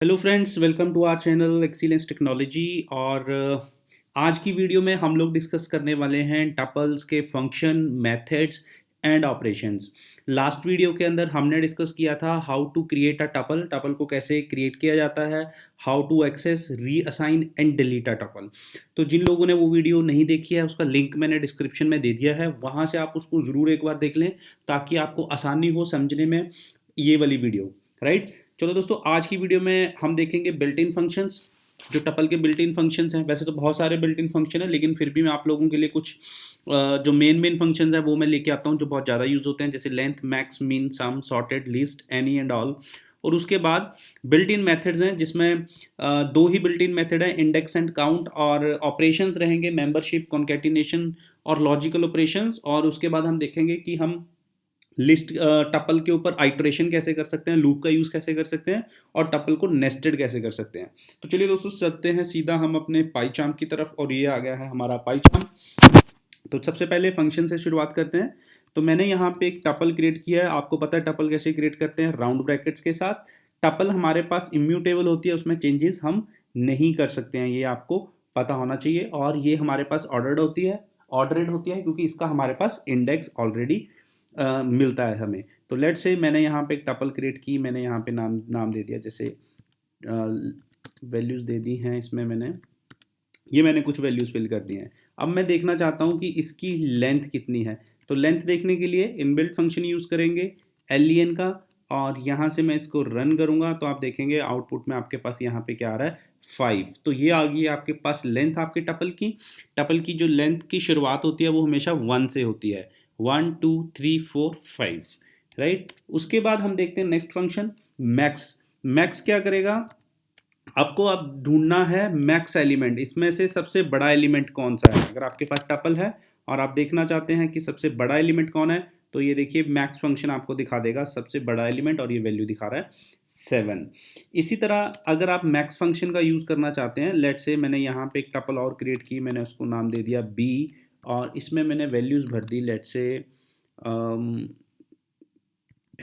Hello friends, welcome to our channel excellence technology. और आज की वीडियो में हम लोग डिस्कस करने वाले हैं टपल्स के function, methods and operations. Last video के अंदर हमने डिस्कस किया था how to create a tuple, tuple को कैसे क्रिएट किया जाता है, how to access, reassign and delete a tuple. तो जिन लोगों ने वो वीडियो नहीं देखी है उसका लिंक मैंने डिस्क्रिप्शन में दे दिया है, वहाँ से आप उसको ज़रूर एक बार देख लें ताकि आपको आसानी हो समझने में ये वाली वीडियो, राइट। चलो दोस्तों, आज की वीडियो में हम देखेंगे बिल्ट इन फंक्शंस, जो टपल के बिल्ट इन फंक्शंस हैं। वैसे तो बहुत सारे बिल्ट इन फंक्शन हैं, लेकिन फिर भी मैं आप लोगों के लिए कुछ जो मेन फंक्शंस हैं वो मैं लेके आता हूँ जो बहुत ज़्यादा यूज़ होते हैं, जैसे length, max, mean, sum, sorted, list, any and all. और उसके बाद बिल्ट इन मेथड्स हैं जिसमें दो ही बिल्ट इन मेथड हैं, इंडेक्स एंड काउंट। और ऑपरेशंस रहेंगे मेंबरशिप, कॉन्केटिनेशन और लॉजिकल ऑपरेशंस। और उसके बाद हम देखेंगे कि हम लिस्ट टपल के ऊपर आइटरेशन कैसे कर सकते हैं, लूप का यूज़ कैसे कर सकते हैं और टपल को नेस्टेड कैसे कर सकते हैं। तो चलिए दोस्तों, चलते हैं सीधा हम अपने पाईचार्म की तरफ। और ये आ गया है हमारा पाईचार्म। तो सबसे पहले फंक्शन से शुरुआत करते हैं। तो मैंने यहाँ पे एक टपल क्रिएट किया है। आपको पता है टपल कैसे क्रिएट करते हैं, राउंड ब्रैकेट्स के साथ। टपल हमारे पास इम्यूटेबल होती है, उसमें चेंजेस हम नहीं कर सकते हैं, ये आपको पता होना चाहिए। और ये हमारे पास ऑर्डर्ड होती है, ऑर्डरेड होती है क्योंकि इसका हमारे पास इंडेक्स ऑलरेडी मिलता है हमें। तो लेट से मैंने यहाँ पे एक टपल क्रिएट की, मैंने यहाँ पे नाम नाम दे दिया, जैसे वैल्यूज़ दे दी हैं इसमें मैंने कुछ वैल्यूज़ फिल कर दी हैं। अब मैं देखना चाहता हूँ कि इसकी लेंथ कितनी है। तो लेंथ देखने के लिए इनबिल्ट फंक्शन यूज़ करेंगे len का। और यहाँ से मैं इसको रन करूँगा तो आप देखेंगे आउटपुट में आपके पास यहाँ पे क्या आ रहा है, 5। तो ये आ गई है आपके पास लेंथ आपके टपल की जो लेंथ की शुरुआत होती है वो हमेशा 1 से होती है, 1 2 3 4 5, राइट। उसके बाद हम देखते हैं नेक्स्ट फंक्शन मैक्स। मैक्स क्या करेगा, आपको अब ढूंढना है मैक्स एलिमेंट, इसमें से सबसे बड़ा एलिमेंट कौन सा है। अगर आपके पास टपल है और आप देखना चाहते हैं कि सबसे बड़ा एलिमेंट कौन है, तो ये देखिए मैक्स फंक्शन आपको दिखा देगा सबसे बड़ा एलिमेंट, और ये वैल्यू दिखा रहा है 7। इसी तरह अगर आप मैक्स फंक्शन का यूज़ करना चाहते हैं, लेट से मैंने यहाँ पे एक टपल और क्रिएट की, मैंने उसको नाम दे दिया b। और इसमें मैंने वैल्यूज़ भर दी, लेट से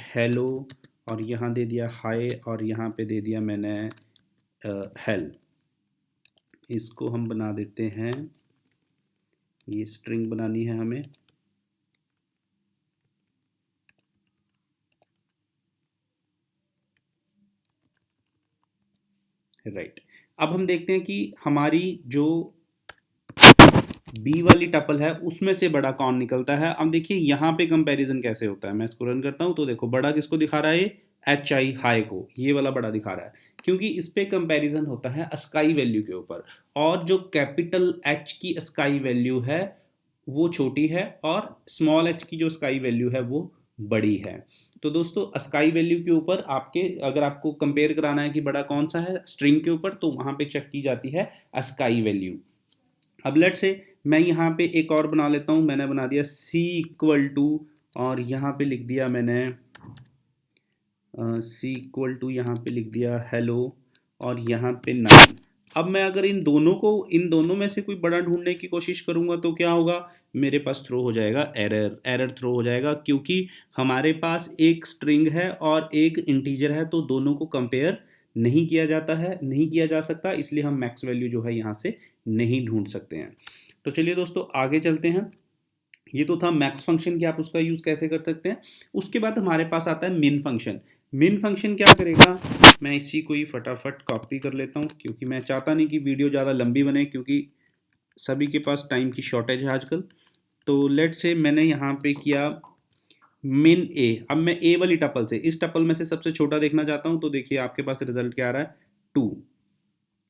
हेलो, और यहाँ दे दिया हाय, और यहाँ पे दे दिया मैंने हेल। इसको हम बना देते हैं, ये स्ट्रिंग बनानी है हमें। राइट। अब हम देखते हैं कि हमारी जो बी वाली टपल है उसमें से बड़ा कौन निकलता है। अब देखिए यहाँ पे कंपैरिजन कैसे होता है, मैं इसको रन करता हूँ तो देखो बड़ा किसको दिखा रहा है, ये एच आई हाई को, ये वाला बड़ा दिखा रहा है क्योंकि इस पे कंपैरिजन होता है स्काई वैल्यू के ऊपर। और जो कैपिटल एच की स्काई वैल्यू है वो छोटी है, और स्मॉल एच की जो स्काई वैल्यू है वो बड़ी है। तो दोस्तों स्काई वैल्यू के ऊपर आपके, अगर आपको कंपेयर कराना है कि बड़ा कौन सा है स्ट्रिंग के ऊपर, तो वहाँ पे चेक की जाती है स्काई वैल्यू। अब लेट से मैं यहाँ पे एक और बना लेता हूँ, मैंने बना दिया c इक्वल टू, और यहाँ पे लिख दिया मैंने c इक्वल टू, यहाँ पे लिख दिया हेलो, और यहाँ पे 9। अब मैं अगर इन दोनों में से कोई बड़ा ढूंढने की कोशिश करूँगा तो क्या होगा, मेरे पास थ्रो हो जाएगा एरर थ्रो हो जाएगा, क्योंकि हमारे पास एक स्ट्रिंग है और एक इंटीजर है, तो दोनों को कंपेयर नहीं किया जाता है, नहीं किया जा सकता, इसलिए हम मैक्स वैल्यू जो है यहाँ से नहीं ढूंढ सकते हैं। तो चलिए दोस्तों आगे चलते हैं। ये तो था मैक्स फंक्शन कि आप उसका यूज़ कैसे कर सकते हैं। उसके बाद हमारे पास आता है मिन फंक्शन। मिन फंक्शन क्या करेगा, मैं इसी को ही फटाफट कॉपी कर लेता हूँ क्योंकि मैं चाहता नहीं कि वीडियो ज़्यादा लंबी बने, क्योंकि सभी के पास टाइम की शॉर्टेज है आजकल। तो लेट से मैंने यहाँ पे किया मिन ए। अब मैं ए वाली टपल से, इस टपल में से सबसे छोटा देखना चाहता हूँ, तो देखिए आपके पास रिजल्ट क्या आ रहा है, 2।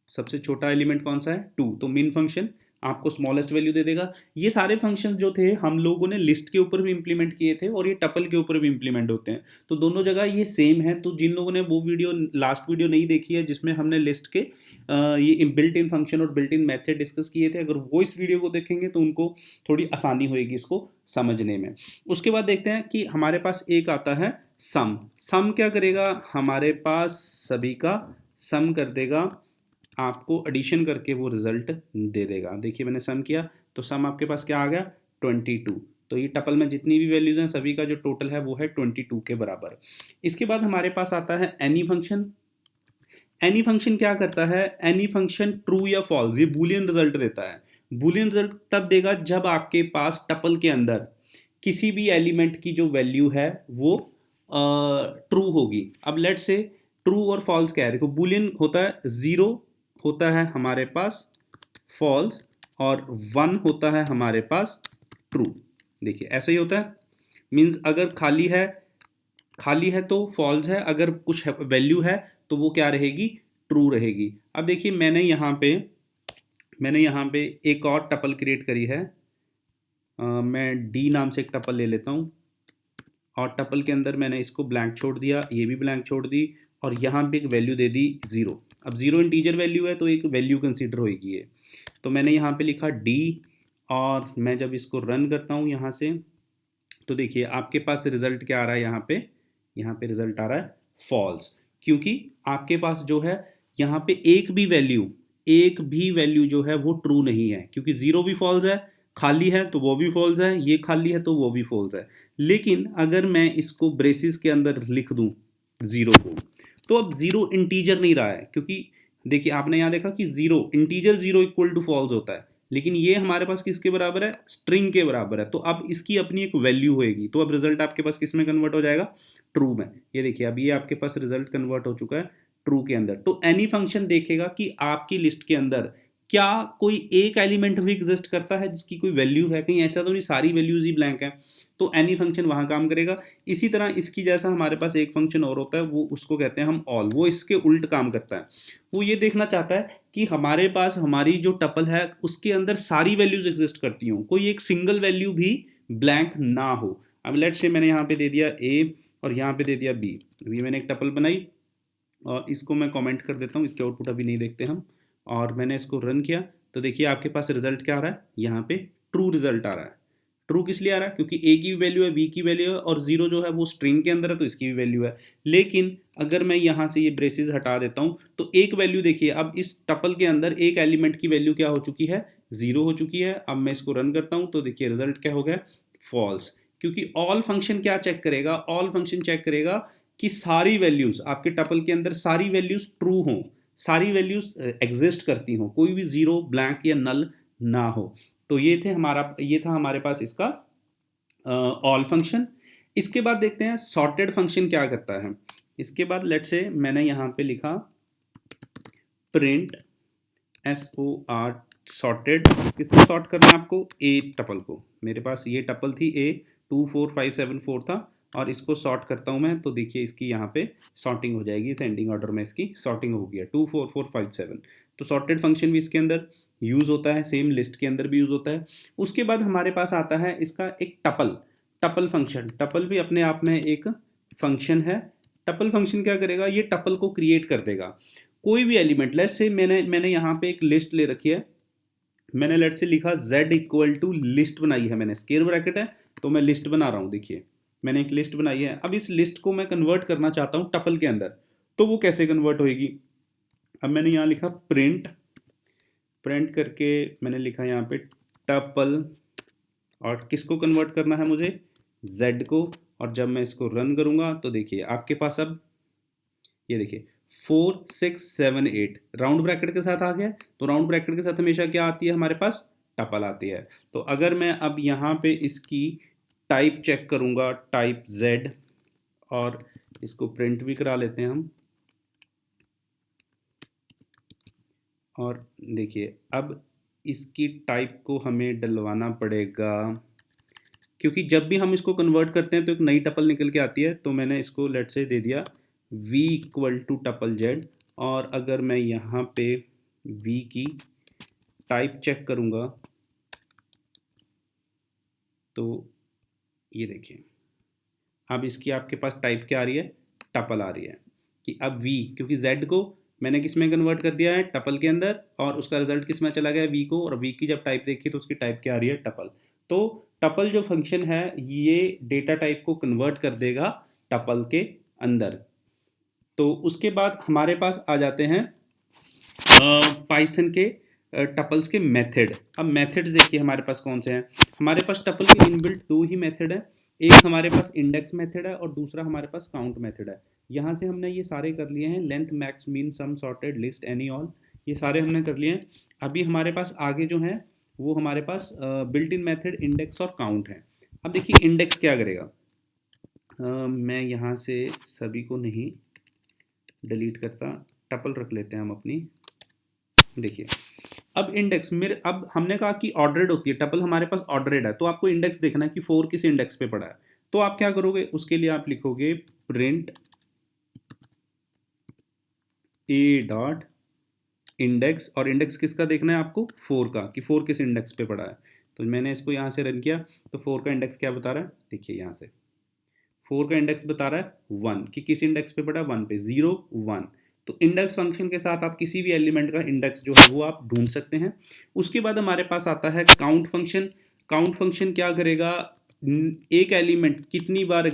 सबसे छोटा एलिमेंट कौन सा है, 2। तो मिन फंक्शन आपको स्मॉलेस्ट वैल्यू दे देगा। ये सारे फंक्शन जो थे हम लोगों ने लिस्ट के ऊपर भी इंप्लीमेंट किए थे और ये टपल के ऊपर भी इंप्लीमेंट होते हैं, तो दोनों जगह ये सेम है। तो जिन लोगों ने वो वीडियो, लास्ट वीडियो नहीं देखी है जिसमें हमने लिस्ट के ये बिल्ट इन फंक्शन और बिल्ट इन मेथड डिस्कस किए थे, अगर वो इस वीडियो को देखेंगे तो उनको थोड़ी आसानी होगी इसको समझने में। उसके बाद देखते हैं कि हमारे पास एक आता है सम। सम क्या करेगा, हमारे पास सभी का सम कर देगा, आपको एडिशन करके वो रिजल्ट दे देगा। देखिए मैंने सम किया तो सम आपके पास क्या आ गया, 22। तो ये टपल में जितनी भी वैल्यूज हैं सभी का जो टोटल है वो है 22 के बराबर। इसके बाद हमारे पास आता है एनी फंक्शन। एनी फंक्शन क्या करता है, एनी फंक्शन ट्रू या फॉल्स ये बूलियन रिजल्ट देता है। बूलियन रिजल्ट तब देगा जब आपके पास टपल के अंदर किसी भी एलिमेंट की जो वैल्यू है वो ट्रू होगी। अब लेट से ट्रू और फॉल्स क्या है, देखो बूलियन होता है, ज़ीरो होता है हमारे पास फॉल्स और 1 होता है हमारे पास ट्रू। देखिए ऐसा ही होता है, मीन्स अगर खाली है तो फॉल्स है, अगर कुछ वैल्यू है तो वो क्या रहेगी, ट्रू रहेगी। अब देखिए मैंने यहाँ पे एक और टपल क्रिएट करी है। मैं डी नाम से एक टपल ले लेता हूँ और टपल के अंदर मैंने इसको ब्लैंक छोड़ दिया, ये भी ब्लैंक छोड़ दी और यहाँ पे एक वैल्यू दे दी 0। अब 0 इंटीजर वैल्यू है तो एक वैल्यू कंसीडर होगी ये। तो मैंने यहाँ पे लिखा डी और मैं जब इसको रन करता हूँ यहाँ से तो देखिए आपके पास रिजल्ट क्या आ रहा है, यहाँ पे रिजल्ट आ रहा है फॉल्स, क्योंकि आपके पास जो है यहाँ पे एक भी वैल्यू जो है वो ट्रू नहीं है, क्योंकि 0 भी फॉल्स है, खाली है तो वो भी फॉल्स है, ये खाली है तो वो भी फॉल्स है। लेकिन अगर मैं इसको ब्रेसिस के अंदर लिख दूं 0 को, तो अब 0 इंटीजर नहीं रहा है, क्योंकि देखिए आपने यहाँ देखा कि 0 इंटीजर 0 इक्वल टू फॉल्स होता है, लेकिन ये हमारे पास किसके बराबर है, स्ट्रिंग के बराबर है। तो अब इसकी अपनी एक वैल्यू होएगी, तो अब रिजल्ट आपके पास किस में कन्वर्ट हो जाएगा, ट्रू में। ये देखिए अब ये आपके पास रिजल्ट कन्वर्ट हो चुका है ट्रू के अंदर। तो एनी फंक्शन देखेगा कि आपकी लिस्ट के अंदर क्या कोई एक एलिमेंट भी एग्जिस्ट करता है जिसकी कोई वैल्यू है, कहीं ऐसा तो नहीं सारी वैल्यूज ही ब्लैंक है, तो एनी फंक्शन वहां काम करेगा। इसी तरह इसकी जैसा हमारे पास एक फंक्शन और होता है, वो उसको कहते हैं हम ऑल, वो इसके उल्ट काम करता है। वो ये देखना चाहता है कि हमारे पास हमारी जो टपल है उसके अंदर सारी वैल्यूज एग्जिस्ट करती हों, कोई एक सिंगल वैल्यू भी ब्लैंक ना हो। अब लेट से मैंने यहाँ पे दे दिया ए और यहाँ पे दे दिया बी, अभी मैंने एक टपल बनाई और इसको मैं कमेंट कर देता हूँ, इसके आउटपुट अभी नहीं देखते हम, और मैंने इसको रन किया तो देखिए आपके पास रिजल्ट क्या आ रहा है, यहाँ पे ट्रू रिजल्ट आ रहा है। ट्रू किस लिए आ रहा है, क्योंकि ए की वैल्यू है, बी की वैल्यू है और 0 जो है वो स्ट्रिंग के अंदर है तो इसकी भी वैल्यू है। लेकिन अगर मैं यहाँ से ये ब्रेसेस हटा देता हूँ तो एक वैल्यू देखिए, अब इस टपल के अंदर एक एलिमेंट की वैल्यू क्या हो चुकी है, 0 हो चुकी है। अब मैं इसको रन करता हूँ तो देखिए रिजल्ट क्या हो गया, फॉल्स। क्योंकि ऑल फंक्शन क्या चेक करेगा, ऑल फंक्शन चेक करेगा कि सारी वैल्यूज आपके टपल के अंदर सारी वैल्यूज ट्रू हों, सारी वैल्यूज एग्जिस्ट करती हों, कोई भी 0 ब्लैंक या नल ना हो। तो ये था हमारे पास इसका ऑल फंक्शन। इसके बाद देखते हैं सॉर्टेड फंक्शन क्या करता है। इसके बाद लेट से मैंने यहाँ पे लिखा प्रिंट SOR सॉर्टेड, किसको सॉर्ट करना है आपको, ए टपल को। मेरे पास ये टपल थी ए 2 4 5 7 4 था और इसको सॉर्ट करता हूँ मैं तो देखिए इसकी यहाँ पे सॉर्टिंग हो जाएगी, सेंडिंग ऑर्डर में इसकी सॉर्टिंग हो गया 2 4 4 5 7। तो सॉर्टेड फंक्शन भी इसके अंदर यूज़ होता है, सेम लिस्ट के अंदर भी यूज़ होता है। उसके बाद हमारे पास आता है इसका एक टपल फंक्शन। टपल भी अपने आप में एक फंक्शन है। टपल फंक्शन क्या करेगा, ये टपल को क्रिएट कर देगा। कोई भी एलिमेंट, लेट्स से मैंने यहाँ पे एक लिस्ट ले रखी है, मैंने लेट से लिखा z इक्वल टू लिस्ट बनाई है, मैंने स्क्वायर ब्रैकेट है तो मैं लिस्ट बना रहा हूँ। देखिए मैंने एक लिस्ट बनाई है, अब इस लिस्ट को मैं कन्वर्ट करना चाहता हूँ टपल के अंदर, तो वो कैसे कन्वर्ट होएगी। अब मैंने यहाँ लिखा प्रिंट करके मैंने लिखा यहाँ पे टपल, और किसको कन्वर्ट करना है मुझे, z को। और जब मैं इसको रन करूँगा तो देखिए आपके पास अब ये देखिए 4 6 7 8 राउंड ब्रैकेट के साथ आ गया। तो राउंड ब्रैकेट के साथ हमेशा क्या आती है हमारे पास, टपल आती है। तो अगर मैं अब यहाँ पे इसकी टाइप चेक करूँगा, टाइप z, और इसको प्रिंट भी करा लेते हैं हम, और देखिए अब इसकी टाइप को हमें डलवाना पड़ेगा, क्योंकि जब भी हम इसको कन्वर्ट करते हैं तो एक नई टपल निकल के आती है। तो मैंने इसको लेट से दे दिया v equal to tuple z, और अगर मैं यहाँ पे v की टाइप चेक करूँगा तो ये देखिए अब इसकी आपके पास टाइप क्या आ रही है, टपल आ रही है। कि अब v, क्योंकि z को मैंने किस में कन्वर्ट कर दिया है, टपल के अंदर, और उसका रिजल्ट किस में चला गया, v को, और v की जब टाइप देखी तो उसकी टाइप क्या आ रही है, टपल। तो टपल जो फंक्शन है ये डेटा टाइप को कन्वर्ट कर देगा टपल के अंदर। तो उसके बाद हमारे पास आ जाते हैं पाइथन के टपल्स के मेथड। अब मेथड्स देखिए हमारे पास कौन से हैं, हमारे पास टपल के इनबिल्ट 2 ही मेथड है, एक हमारे पास इंडेक्स मेथड है और दूसरा हमारे पास काउंट मेथड है। यहाँ से हमने ये सारे कर लिए हैं, length, max, mean, sum, sorted, list, any, all, ये सारे हमने कर लिए हैं। अभी हमारे पास आगे जो है वो हमारे पास बिल्ट इन मेथड इंडेक्स और काउंट है। अब देखिए इंडेक्स क्या करेगा। मैं यहाँ से सभी को नहीं डिलीट करता, टपल रख लेते हैं हम अपनी। देखिए अब इंडेक्स मेरे, अब हमने कहा कि ऑर्डरेड होती है, टपल हमारे पास ऑर्डरेड है, तो आपको इंडेक्स देखना है कि 4 किस इंडेक्स पे पड़ा है। तो आप क्या करोगे, उसके लिए आप लिखोगे प्रिंट ए डॉट इंडेक्स, और इंडेक्स किसका देखना है आपको, 4 का, कि 4 किस इंडेक्स पे पड़ा है। तो मैंने इसको यहाँ से रन किया, तो 4 का इंडेक्स क्या बता रहा है, देखिए यहाँ से 4 का इंडेक्स बता रहा है 1, कि किस इंडेक्स पे पड़ा, 1 पे, 0 1। तो इंडेक्स फंक्शन के साथ आप किसी भी एलिमेंट का इंडेक्स जो है वो आप ढूंढ सकते हैं। उसके बाद हमारे पास आता है काउंट फंक्शन। काउंट फंक्शन क्या करेगा, एक एलिमेंट कितनी बार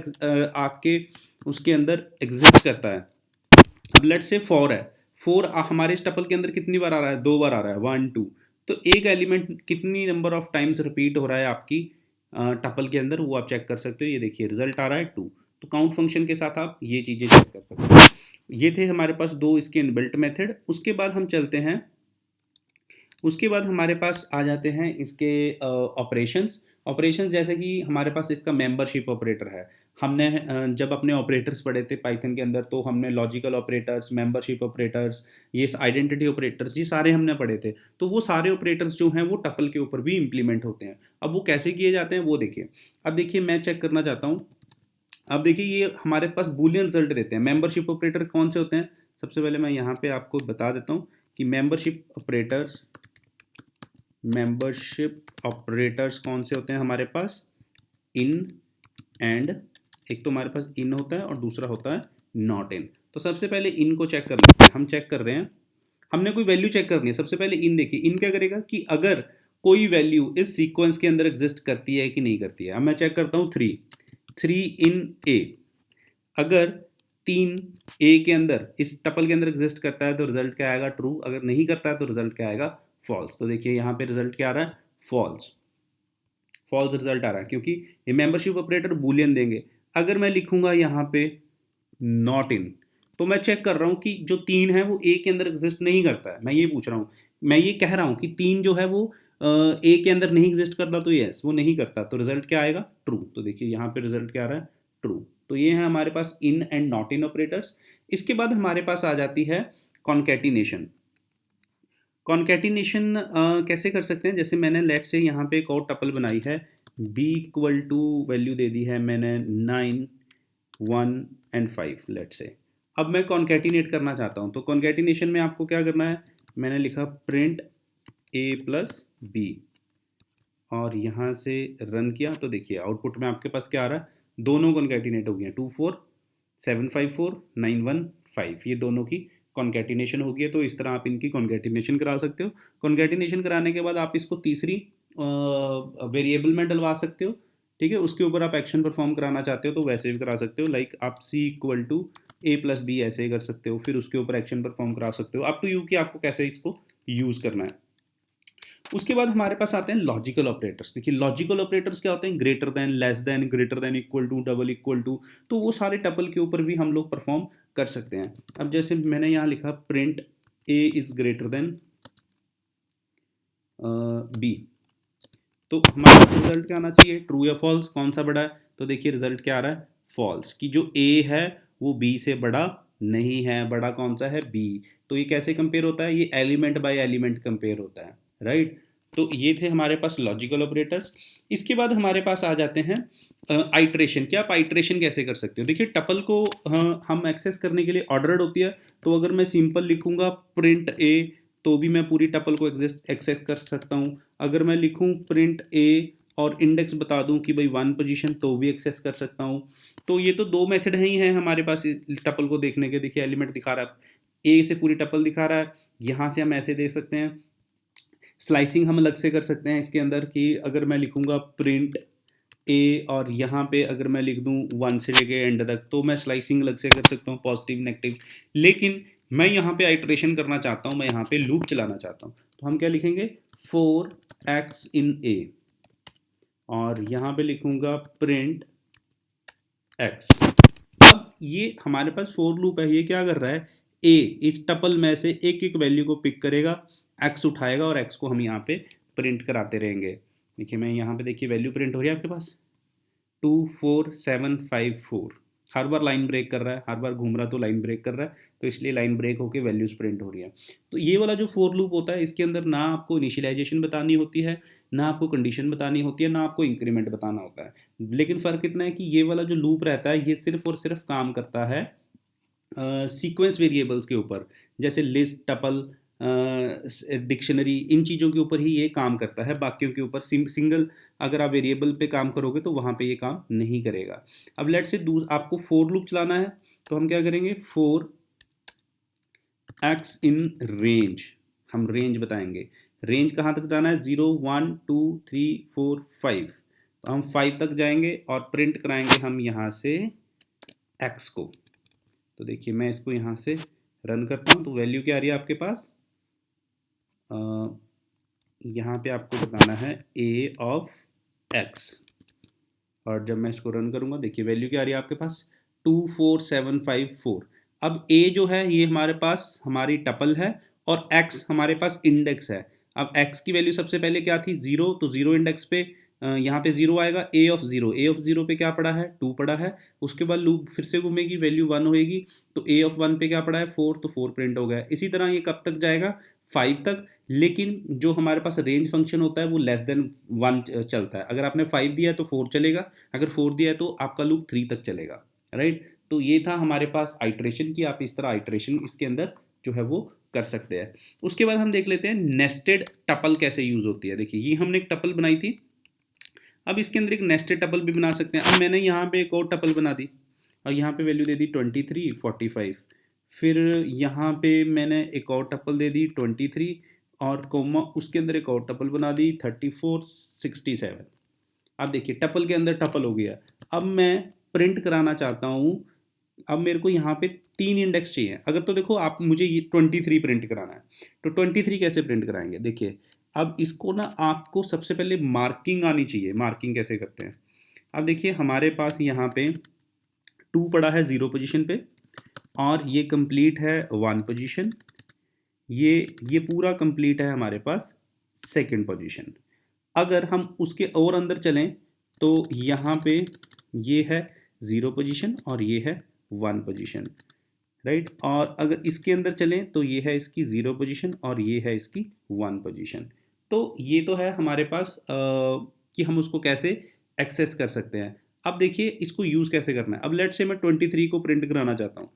आपके उसके अंदर एग्जिस्ट करता है। अब लेट से 4 है, 4 हमारे इस टपल के अंदर कितनी बार आ रहा है, 2 बार आ रहा है, 1 2। तो एक एलिमेंट कितनी नंबर ऑफ टाइम्स रिपीट हो रहा है आपकी टपल के अंदर, वो आप चेक कर सकते हो। ये देखिए रिजल्ट आ रहा है 2। तो काउंट फंक्शन के साथ आप ये चीज़ें चेक कर सकते हो। ये थे हमारे पास दो इसके इनबिल्ट मेथड। उसके बाद हम चलते हैं, उसके बाद हमारे पास आ जाते हैं इसके ऑपरेशंस। ऑपरेशंस जैसे कि हमारे पास इसका मेंबरशिप ऑपरेटर है। हमने जब अपने ऑपरेटर्स पढ़े थे पाइथन के अंदर, तो हमने लॉजिकल ऑपरेटर्स, मेंबरशिप ऑपरेटर्स, ये आइडेंटिटी ऑपरेटर्स, ये सारे हमने पढ़े थे। तो वो सारे ऑपरेटर्स जो हैं वो टपल के ऊपर भी इंप्लीमेंट होते हैं। अब वो कैसे किए जाते हैं वो देखिए। अब देखिए मैं चेक करना चाहता हूँ। अब देखिए ये हमारे पास बूलियन रिजल्ट देते हैं। मेंबरशिप ऑपरेटर कौन से होते हैं, सबसे पहले मैं यहाँ पे आपको बता देता हूँ कि मेंबरशिप ऑपरेटर्स कौन से होते हैं हमारे पास, इन एंड, एक तो हमारे पास इन होता है और दूसरा होता है नॉट इन। तो सबसे पहले इन को चेक कर लेते हैं। हम चेक कर रहे हैं, हमने कोई वैल्यू चेक करनी है। सबसे पहले इन देखिए, इन क्या करेगा कि अगर कोई वैल्यू इस सीक्वेंस के अंदर एग्जिस्ट करती है कि नहीं करती है। अब मैं चेक करता हूँ 3 इन ए, अगर 3 ए के अंदर, इस टपल के अंदर एग्जिस्ट करता है तो रिजल्ट क्या आएगा, ट्रू। अगर नहीं करता है तो रिजल्ट क्या आएगा, फॉल्स। तो देखिए यहाँ पे रिजल्ट क्या आ रहा है, फॉल्स। फॉल्स रिजल्ट आ रहा है क्योंकि ये मेंबरशिप ऑपरेटर बूलियन देंगे। अगर मैं लिखूंगा यहाँ पे नॉट इन, तो मैं चेक कर रहा हूँ कि जो 3 है वो ए के अंदर एग्जिस्ट नहीं करता है। मैं ये पूछ रहा हूँ, मैं ये कह रहा हूँ कि 3 जो है वो ए के अंदर नहीं एग्जिस्ट करता, तो यस वो नहीं करता, तो रिजल्ट क्या आएगा, ट्रू। तो देखिए यहाँ पे रिजल्ट क्या आ रहा है, ट्रू। तो ये है हमारे पास in and not in operators. इसके बाद हमारे पास आ जाती है कॉन्कैटिनेशन। कॉन्कैटिनेशन कैसे कर सकते हैं, जैसे मैंने लेट से यहाँ पे एक और टपल बनाई है, बी इक्वल टू वैल्यू दे दी है मैंने 9 1 एंड 5 लेट से। अब मैं कॉन्कैटिनेट करना चाहता हूँ, तो कॉन्कैटिनेशन में आपको क्या करना है, मैंने लिखा प्रिंट ए प्लस बी, और यहाँ से रन किया तो देखिए आउटपुट में आपके पास क्या आ रहा है, दोनों कॉन्कैटिनेट हो गए हैं, 2 4 7 5 4 9 1 5, ये दोनों की कॉन्कैटिनेशन हो गई है। तो इस तरह आप इनकी कॉन्कैटिनेशन करा सकते हो। कॉन्कैटिनेशन कराने के बाद आप इसको तीसरी वेरिएबल में डलवा सकते हो, ठीक है। उसके ऊपर आप एक्शन परफॉर्म कराना चाहते हो तो वैसे भी करा सकते हो, लाइक आप C equal to A plus B ऐसे ही कर सकते हो, फिर उसके ऊपर एक्शन परफॉर्म करा सकते हो, अप टू यू कि आपको कैसे इसको यूज़ करना है। उसके बाद हमारे पास आते हैं लॉजिकल ऑपरेटर्स। देखिए लॉजिकल ऑपरेटर्स क्या होते हैं, greater than, less than, greater than, equal to, double equal to. तो वो सारे टपल के ऊपर भी हम लोग परफॉर्म कर सकते हैं। अब जैसे मैंने यहाँ लिखा print A is greater than B, तो हमारा रिजल्ट क्या आना चाहिए, ट्रू या फॉल्स, कौन सा बड़ा है। तो देखिए रिजल्ट क्या आ रहा है, फॉल्स, कि जो ए है वो बी से बड़ा नहीं है, बड़ा कौन सा है, बी। तो ये कैसे कंपेयर होता है, ये एलिमेंट बाय एलिमेंट कंपेयर होता है, राइट। तो ये थे हमारे पास लॉजिकल ऑपरेटर्स। इसके बाद हमारे पास आ जाते हैं आइट्रेशन। क्या आप आइट्रेशन कैसे कर सकते हो, देखिए टपल को हम एक्सेस करने के लिए ऑर्डर्ड होती है। तो अगर मैं सिंपल लिखूंगा प्रिंट ए, तो भी मैं पूरी टपल को एक्सेस कर सकता हूँ। अगर मैं लिखूँ प्रिंट ए और इंडेक्स बता दूं कि भाई 1 पोजीशन, तो भी एक्सेस कर सकता हूं। तो ये तो दो मेथड ही हैं हमारे पास टपल को देखने के। देखिए एलिमेंट दिखा रहा है, ए से पूरी टपल दिखा रहा है, यहाँ से हम ऐसे देख सकते हैं। स्लाइसिंग हम अलग से कर सकते हैं इसके अंदर, कि अगर मैं लिखूंगा प्रिंट ए और यहाँ पे अगर मैं लिख दूँ 1 से लेके एंड तक, तो मैं स्लाइसिंग अलग से कर सकता हूँ, पॉजिटिव नेगेटिव। लेकिन मैं यहाँ पे आइट्रेशन करना चाहता हूँ, मैं यहाँ पे लूप चलाना चाहता हूँ, तो हम क्या लिखेंगे 4x इन ए, और यहाँ पे लिखूंगा प्रिंट x। अब ये हमारे पास फोर लूप है, ये क्या कर रहा है, ए इस टपल में से एक एक वैल्यू को पिक करेगा, एक्स उठाएगा और एक्स को हम यहाँ पे प्रिंट कराते रहेंगे। देखिए मैं यहाँ पे देखिए वैल्यू प्रिंट हो रही है आपके पास 24754। हर बार लाइन ब्रेक कर रहा है, हर बार घूम रहा तो लाइन ब्रेक कर रहा है, तो इसलिए लाइन ब्रेक होकर वैल्यूज प्रिंट हो रही है। तो ये वाला जो फोर लूप होता है इसके अंदर ना आपको इनिशियलाइजेशन बतानी होती है, ना आपको कंडीशन बतानी होती है, ना आपको इंक्रीमेंट बताना होता है। लेकिन फ़र्क इतना है कि ये वाला जो लूप रहता है ये सिर्फ और सिर्फ काम करता है सीक्वेंस वेरिएबल्स के ऊपर, जैसे लिस्ट, टपल, डिक्शनरी, इन चीज़ों के ऊपर ही ये काम करता है। बाकियों के ऊपर सिंगल अगर आप वेरिएबल पे काम करोगे तो वहाँ पे ये काम नहीं करेगा। अब लेट्स से आपको फोर लूप चलाना है, तो हम क्या करेंगे, फोर एक्स इन रेंज, हम रेंज बताएंगे। रेंज कहाँ तक जाना है, 0 1 2 3 4 5, तो हम 5 तक जाएंगे और प्रिंट कराएंगे हम यहाँ से एक्स को। तो देखिए मैं इसको यहाँ से रन करता हूँ, तो वैल्यू क्या आ रही है आपके पास, यहाँ पे आपको बताना है ए ऑफ एक्स, और जब मैं इसको रन करूँगा देखिए वैल्यू क्या आ रही है आपके पास 24754। अब ए जो है ये हमारे पास हमारी टपल है और एक्स हमारे पास इंडेक्स है। अब एक्स की वैल्यू सबसे पहले क्या थी, ज़ीरो, तो ज़ीरो इंडेक्स पे यहाँ पे ज़ीरो आएगा। ए ऑफ ज़ीरो पे क्या पड़ा है, टू पड़ा है। उसके बाद लूप फिर से घूमेगी, वैल्यू वन होएगी, तो ए ऑफ वन पे क्या पड़ा है, फोर, तो फोर प्रिंट हो गया। इसी तरह ये कब तक जाएगा, फाइव तक। लेकिन जो हमारे पास रेंज फंक्शन होता है वो लेस देन वन चलता है। अगर आपने फाइव दिया है तो फोर चलेगा, अगर फोर दिया है तो आपका लूप थ्री तक चलेगा, राइट। तो ये था हमारे पास आइट्रेशन की, आप इस तरह आइट्रेशन इसके अंदर जो है वो कर सकते हैं। उसके बाद हम देख लेते हैं नेस्टेड टपल कैसे यूज़ होती है। देखिए ये हमने एक टपल बनाई थी, अब इसके अंदर एक नेस्टेड टपल भी बना सकते हैं। अब मैंने यहाँ पे एक और टपल बना दी और यहाँ पे वैल्यू दे दी 23 45, फिर यहाँ पे मैंने एक और टपल दे दी 23 और कोमा उसके अंदर एक और टपल बना दी 34 67। अब देखिए टपल के अंदर टपल हो गया। अब मैं प्रिंट कराना चाहता हूँ, अब मेरे को यहाँ पे तीन इंडेक्स चाहिए। अगर तो देखो आप मुझे ये 23 प्रिंट कराना है, तो 23 कैसे प्रिंट कराएंगे, देखिए अब इसको ना आपको सबसे पहले मार्किंग आनी चाहिए। मार्किंग कैसे करते हैं, अब देखिए हमारे पास यहाँ पे टू पड़ा है ज़ीरो पोजीशन पे और ये कंप्लीट है वन पोजीशन, ये पूरा कंप्लीट है हमारे पास सेकंड पोजीशन। अगर हम उसके और अंदर चलें तो यहाँ पे ये है ज़ीरो पोजीशन और ये है वन पोजीशन, राइट। और अगर इसके अंदर चलें तो ये है इसकी ज़ीरो पोजीशन और ये है इसकी वन पोजीशन। तो ये तो है हमारे पास कि हम उसको कैसे एक्सेस कर सकते हैं। अब देखिए इसको यूज़ कैसे करना है। अब लेट से मैं 23 को प्रिंट कराना चाहता हूँ।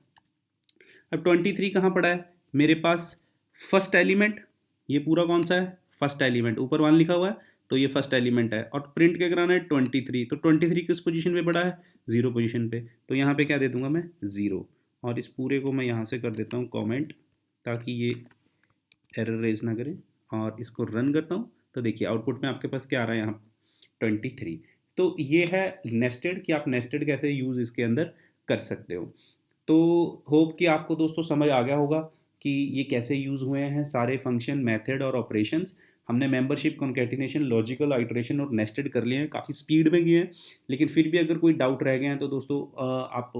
अब 23 कहाँ पड़ा है मेरे पास, फर्स्ट एलिमेंट, ये पूरा कौन सा है, फर्स्ट एलिमेंट, ऊपर वन लिखा हुआ है तो ये फर्स्ट एलिमेंट है। और प्रिंट क्या कराना है 23, तो 23 किस पोजीशन पे पड़ा है, ज़ीरो पोजीशन पे, तो यहाँ पे क्या दे दूंगा मैं, ज़ीरो। और इस पूरे को मैं यहाँ से कर देता हूँ कमेंट, ताकि ये एरर रेज ना करें, और इसको रन करता हूँ। तो देखिए आउटपुट में आपके पास क्या आ रहा है यहाँ 23। तो ये है नेस्टेड, कि आप नेस्टेड कैसे यूज़ इसके अंदर कर सकते हो। तो होप कि आपको दोस्तों समझ आ गया होगा कि ये कैसे यूज़ हुए हैं सारे फंक्शन, मेथड और ऑपरेशंस। हमने मेंबरशिप, कॉन्कैटिनेशन, लॉजिकल, आइट्रेशन और नेस्टेड कर लिए हैं, काफ़ी स्पीड में किए हैं। लेकिन फिर भी अगर कोई डाउट रह गए हैं तो दोस्तों आप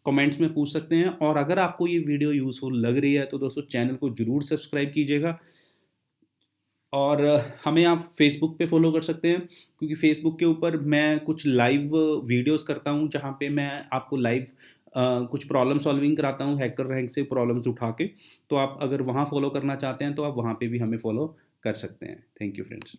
कमेंट्स में पूछ सकते हैं। और अगर आपको ये वीडियो यूज़फुल लग रही है तो दोस्तों चैनल को ज़रूर सब्सक्राइब कीजिएगा। और हमें आप फेसबुक पे फॉलो कर सकते हैं, क्योंकि फेसबुक के ऊपर मैं कुछ लाइव वीडियोस करता हूँ, जहाँ पे मैं आपको लाइव कुछ प्रॉब्लम सॉल्विंग कराता हूँ हैकर रैंक से प्रॉब्लम्स उठा के। तो आप अगर वहाँ फॉलो करना चाहते हैं तो आप वहाँ पे भी हमें फॉलो कर सकते हैं। Thank you friends.